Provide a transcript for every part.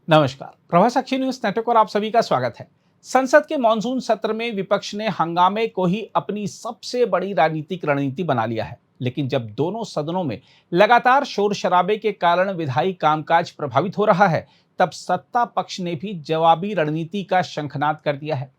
नमस्कार, Prabhasakshi news network और आप सभी का स्वागत है। संसद के मॉनसून सत्र में विपक्ष ने हंगामे को ही अपनी सबसे बड़ी राजनीतिक रणनीति बना लिया है। लेकिन जब दोनों सदनों में लगातार शोर शराबे के कारण विधायी कामकाज प्रभावित हो रहा है, तब सत्ता पक्ष ने भी जवाबी रणनीति का शंखनाद कर दिया है।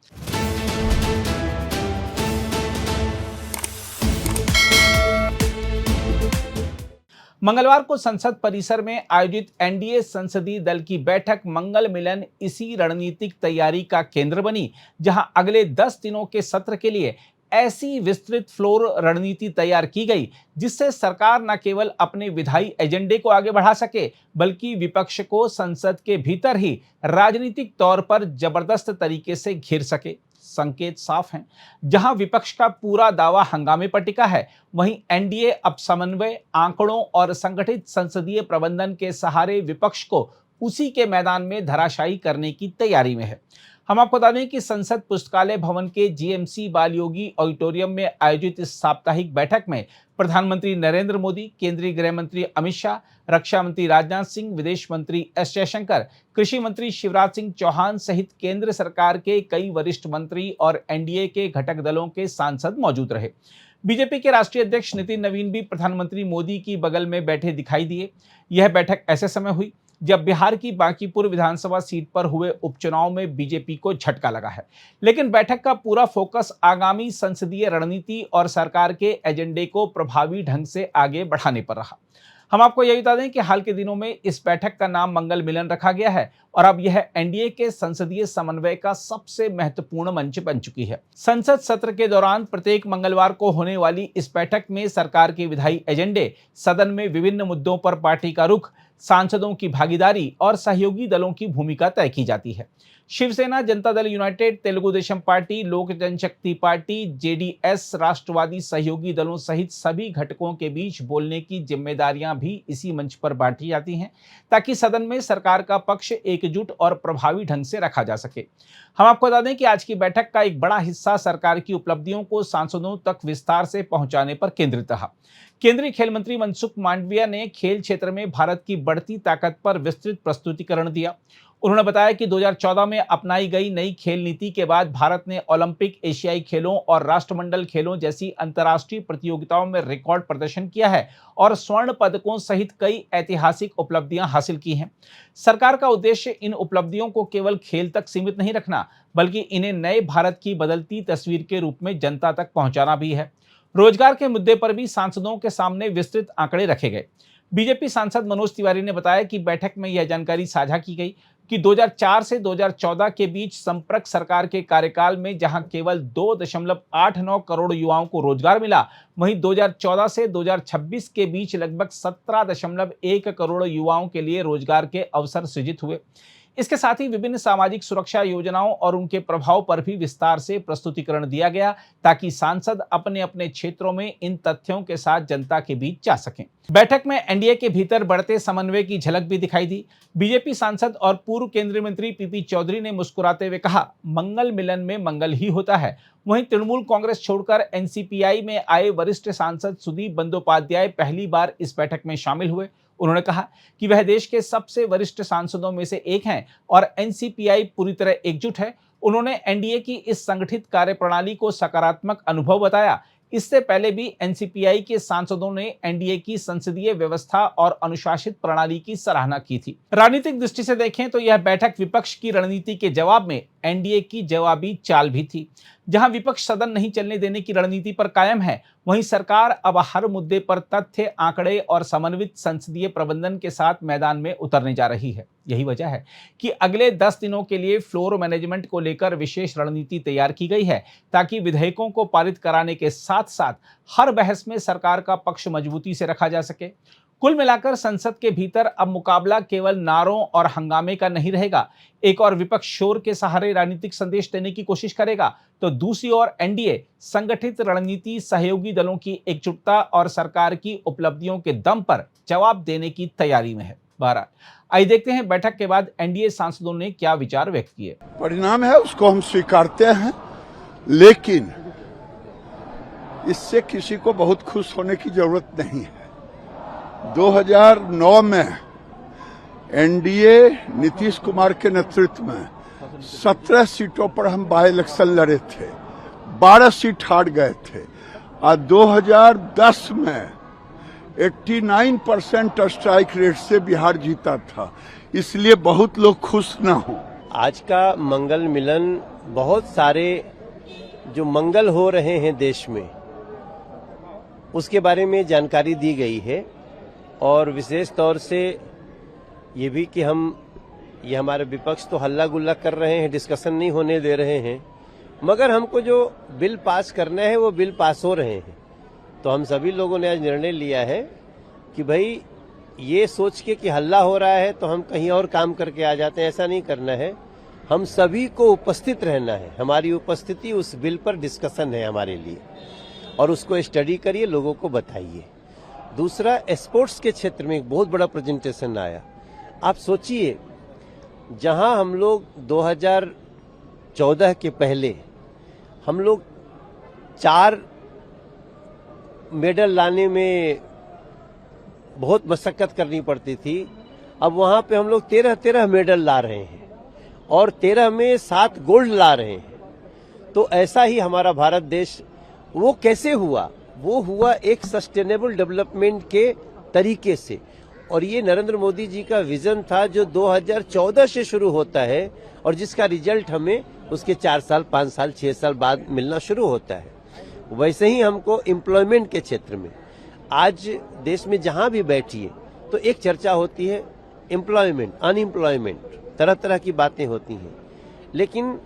मंगलवार को संसद परिसर में आयोजित एनडीए संसदीय दल की बैठक मंगल मिलन इसी रणनीतिक तैयारी का केंद्र बनी, जहां अगले 10 दिनों के सत्र के लिए ऐसी विस्तृत फ्लोर रणनीति तैयार की गई जिससे सरकार न केवल अपने विधायी एजेंडे को आगे बढ़ा सके, बल्कि विपक्ष को संसद के भीतर ही राजनीतिक तौर पर जबरदस्त तरीके से घेर सके। संकेत साफ हैं। जहां विपक्ष का पूरा दावा हंगामे पर टिका है, वहीं एनडीए अब समन्वय, आंकड़ों और संगठित संसदीय प्रबंधन के सहारे विपक्ष को उसी के मैदान में धराशायी करने की तैयारी में है। हम आपको बता दें कि संसद पुस्तकालय भवन के जीएमसी बालयोगी ऑडिटोरियम में आयोजित इस साप्ताहिक बैठक में प्रधानमंत्री नरेंद्र मोदी, केंद्रीय गृह मंत्री अमित शाह, रक्षा मंत्री राजनाथ सिंह, विदेश मंत्री एस जयशंकर, कृषि मंत्री शिवराज सिंह चौहान सहित केंद्र सरकार के कई वरिष्ठ मंत्री और एनडीए के घटक दलों के सांसद मौजूद रहे। बीजेपी के राष्ट्रीय अध्यक्ष नितिन नवीन भी प्रधानमंत्री मोदी की बगल में बैठे दिखाई दिए। यह बैठक ऐसे समय हुई जब बिहार की बांकीपुर विधानसभा सीट पर हुए उपचुनाव में बीजेपी को झटका लगा है। लेकिन बैठक का पूरा फोकस आगामी संसदीय रणनीति और सरकार के एजेंडे को प्रभावी ढंग से आगे बढ़ाने पर रहा। हम आपको यह बता दें कि हाल के दिनों में इस बैठक का नाम मंगल मिलन रखा गया है और अब यह एनडीए के संसदीय समन्वय का सबसे महत्वपूर्ण मंच बन चुकी है। संसद सत्र के दौरान प्रत्येक मंगलवार को होने वाली इस बैठक में सरकार के विधायी एजेंडे, सदन में विभिन्न मुद्दों पर पार्टी का रुख, सांसदों की भागीदारी और सहयोगी दलों की भूमिका तय की जाती है। शिवसेना, जनता दल यूनाइटेड, तेलुगु देशम पार्टी, लोक जनशक्ति पार्टी, जेडीएस, राष्ट्रवादी सहयोगी दलों सहित सभी घटकों के बीच बोलने की जिम्मेदारियां भी इसी मंच पर बांटी जाती हैं, ताकि सदन में सरकार का पक्ष एकजुट और प्रभावी ढंग से रखा जा सके। हम आपको बता दें कि आज की बैठक का एक बड़ा हिस्सा सरकार की उपलब्धियों को सांसदों तक विस्तार से पहुंचाने पर केंद्रित रहा। केंद्रीय खेल मंत्री मनसुख मांडविया ने खेल क्षेत्र में भारत की बढ़ती ताकत पर विस्तृत प्रस्तुतिकरण दिया। उन्होंने बताया कि 2014 में अपनाई गई नई खेल नीति के बाद भारत ने ओलंपिक, एशियाई खेलों और राष्ट्रमंडल खेलों जैसी अंतर्राष्ट्रीय प्रतियोगिताओं में रिकॉर्ड प्रदर्शन किया है और स्वर्ण पदकों सहित कई ऐतिहासिक उपलब्धियां हासिल की हैं। सरकार का उद्देश्य इन उपलब्धियों को केवल खेल तक सीमित नहीं रखना, बल्कि इन्हें नए भारत की बदलती तस्वीर के रूप में जनता तक पहुंचाना भी है। रोजगार के मुद्दे पर भी सांसदों के सामने विस्तृत आंकड़े रखे गए। बीजेपी सांसद मनोज तिवारी ने बताया कि बैठक में यह जानकारी साझा की गई कि 2004 से 2014 के बीच संपर्क सरकार के कार्यकाल में जहां केवल 2.89 करोड़ युवाओं को रोजगार मिला, वहीं 2014 से 2026 के बीच लगभग 17.1 करोड़ युवाओं के लिए रोजगार के अवसर सृजित हुए। इसके साथ ही विभिन्न सामाजिक सुरक्षा योजनाओं और उनके प्रभाव पर भी विस्तार से प्रस्तुतिकरण दिया गया, ताकि सांसद अपने अपने क्षेत्रों में इन तथ्यों के साथ जनता के बीच जा सकें। बैठक में एनडीए के भीतर बढ़ते समन्वय की झलक भी दिखाई दी। बीजेपी सांसद और पूर्व केंद्रीय मंत्री पीपी चौधरी ने मुस्कुराते हुए कहा, मंगल मिलन में मंगल ही होता है। वहीं तृणमूल कांग्रेस छोड़कर एनसीपीआई में आए वरिष्ठ सांसद सुदीप बंदोपाध्याय पहली बार इस बैठक में शामिल हुए। उन्होंने कहा कि वह देश के सबसे वरिष्ठ सांसदों में से एक हैं और एनसीपीआई पूरी तरह एकजुट है। उन्होंने एनडीए की इस संगठित कार्यप्रणाली को सकारात्मक अनुभव बताया। इससे पहले भी एनसीपीआई के सांसदों ने एनडीए की संसदीय व्यवस्था और अनुशासित प्रणाली की सराहना की थी। राजनीतिक दृष्टि से देखें तो यह बैठक विपक्ष की रणनीति के जवाब में एनडीए की जवाबी चाल भी थी। जहां विपक्ष सदन नहीं चलने देने की रणनीति पर कायम है, वहीं सरकार अब हर मुद्दे पर तथ्य, आंकड़े और समन्वित संसदीय प्रबंधन के साथ मैदान में उतरने जा रही है। यही वजह है कि अगले 10 दिनों के लिए फ्लोर मैनेजमेंट को लेकर विशेष रणनीति तैयार की गई है, ताकि विधेयकों को पारित कराने के साथ साथ हर बहस में सरकार का पक्ष मजबूती से रखा जा सके। कुल मिलाकर संसद के भीतर अब मुकाबला केवल नारों और हंगामे का नहीं रहेगा। एक और विपक्ष शोर के सहारे राजनीतिक संदेश देने की कोशिश करेगा, तो दूसरी ओर एनडीए संगठित रणनीति, सहयोगी दलों की एकजुटता और सरकार की उपलब्धियों के दम पर जवाब देने की तैयारी में है। बहरहाल, आइए देखते हैं बैठक के बाद एनडीए सांसदों ने क्या विचार व्यक्त किए। परिणाम है उसको हम स्वीकारते हैं, लेकिन इससे किसी को बहुत खुश होने की जरूरत नहीं है। 2009 में एनडीए नीतीश कुमार के नेतृत्व में 17 सीटों पर हम बाई इलेक्शन लड़े थे, 12 सीट हार गए थे और 2010 में 89% स्ट्राइक रेट से बिहार जीता था। इसलिए बहुत लोग खुश न हो। आज का मंगल मिलन बहुत सारे जो मंगल हो रहे हैं देश में उसके बारे में जानकारी दी गई है, और विशेष तौर से ये भी कि ये हमारे विपक्ष तो हल्ला गुल्ला कर रहे हैं, डिस्कशन नहीं होने दे रहे हैं, मगर हमको जो बिल पास करना है वो बिल पास हो रहे हैं। तो हम सभी लोगों ने आज निर्णय लिया है कि भाई ये सोच के कि हल्ला हो रहा है तो हम कहीं और काम करके आ जाते हैं, ऐसा नहीं करना है। हम सभी को उपस्थित रहना है, हमारी उपस्थिति उस बिल पर डिस्कशन है हमारे लिए, और उसको स्टडी करिए, लोगों को बताइए। दूसरा, स्पोर्ट्स के क्षेत्र में एक बहुत बड़ा प्रेजेंटेशन आया। आप सोचिए, जहां हम लोग 2014 के पहले हम लोग 4 मेडल लाने में बहुत मशक्कत करनी पड़ती थी, अब वहां पे हम लोग 13 मेडल ला रहे हैं और 13 में 7 गोल्ड ला रहे हैं। तो ऐसा ही हमारा भारत देश, वो कैसे हुआ? वो हुआ एक सस्टेनेबल डेवलपमेंट के तरीके से, और ये नरेंद्र मोदी जी का विजन था जो 2014 से शुरू होता है और जिसका रिजल्ट हमें उसके 4 साल, 5 साल, 6 साल बाद मिलना शुरू होता है। वैसे ही हमको एम्प्लॉयमेंट के क्षेत्र में आज देश में जहां भी बैठिए तो एक चर्चा होती है एम्प्लॉयमेंट, अनएम्प्लॉयमेंट, तरह तरह की बातें होती हैं, लेकिन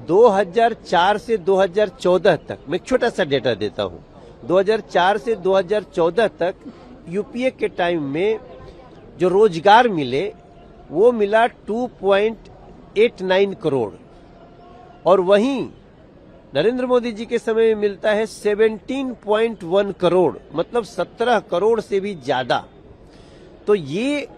2004 से 2014 तक, मैं एक छोटा सा डेटा देता हूं, 2004 से 2014 तक यूपीए के टाइम में जो रोजगार मिले वो मिला 2.89 करोड़, और वहीं नरेंद्र मोदी जी के समय में मिलता है 17.1 करोड़, मतलब 17 करोड़ से भी ज्यादा। तो ये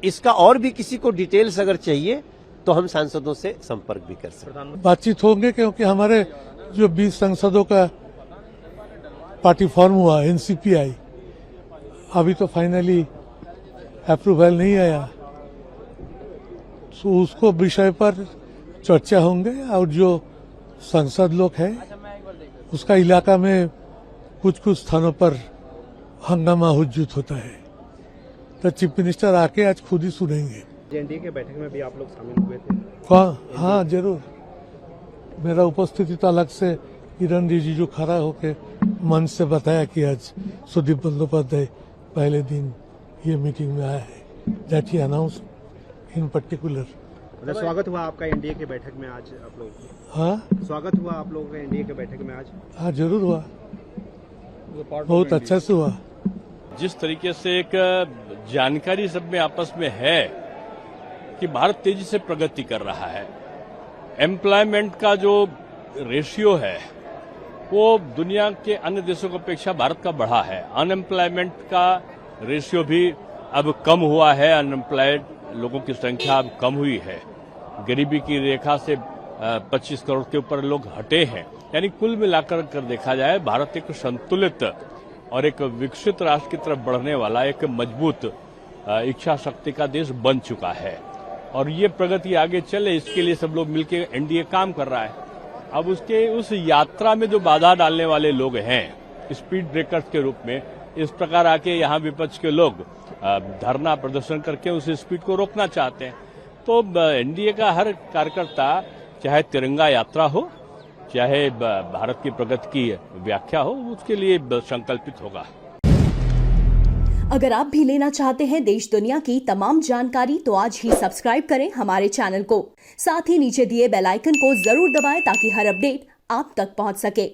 इसका और भी किसी को डिटेल्स अगर चाहिए तो हम सांसदों से संपर्क भी कर सकते हैं। बातचीत होंगे, क्योंकि हमारे जो 20 सांसदों का पार्टी फॉर्म हुआ एनसीपीआई, अभी तो फाइनली अप्रूवल नहीं आया, तो उसको विषय पर चर्चा होंगे। और जो सांसद लोग हैं उसका इलाका में कुछ स्थानों पर हंगामा हुज्जुत होता है, तो चीफ मिनिस्टर आके आज खुद ही सुनेंगे। एनडीए के बैठक में भी आप लोग शामिल हुए थे? हाँ जरूर, मेरा उपस्थिति तो अलग से किरण रिजिजू खड़ा होके मंच से बताया कि आज सुदीप बंदोपाध्याय पहले दिन ये मीटिंग में आया है, that he announce in particular. स्वागत हुआ आपका एनडीए के बैठक में आज आप लोग? हाँ, स्वागत हुआ आप लोगों का एनडीए के बैठक में आज? हाँ जरूर हुआ, बहुत अच्छा से हुआ। जिस तरीके से एक जानकारी सब में आपस में है कि भारत तेजी से प्रगति कर रहा है, एम्प्लॉयमेंट का जो रेशियो है वो दुनिया के अन्य देशों की अपेक्षा भारत का बढ़ा है, अनएम्प्लॉयमेंट का रेशियो भी अब कम हुआ है, अनएम्प्लॉयड लोगों की संख्या अब कम हुई है, गरीबी की रेखा से 25 करोड़ के ऊपर लोग हटे हैं। यानी कुल मिलाकर देखा जाए भारत एक संतुलित और एक विकसित राष्ट्र की तरफ बढ़ने वाला एक मजबूत इच्छा शक्ति का देश बन चुका है, और ये प्रगति आगे चले इसके लिए सब लोग मिलकर एनडीए काम कर रहा है। अब उसके उस यात्रा में जो बाधा डालने वाले लोग हैं, स्पीड ब्रेकर्स के रूप में इस प्रकार आके यहाँ विपक्ष के लोग धरना प्रदर्शन करके उस स्पीड को रोकना चाहते हैं, तो एनडीए का हर कार्यकर्ता, चाहे तिरंगा यात्रा हो, चाहे भारत की प्रगति की व्याख्या हो, उसके लिए संकल्पित होगा। अगर आप भी लेना चाहते हैं देश दुनिया की तमाम जानकारी तो आज ही सब्सक्राइब करें हमारे चैनल को, साथ ही नीचे दिए बेल आइकन को जरूर दबाएं ताकि हर अपडेट आप तक पहुंच सके।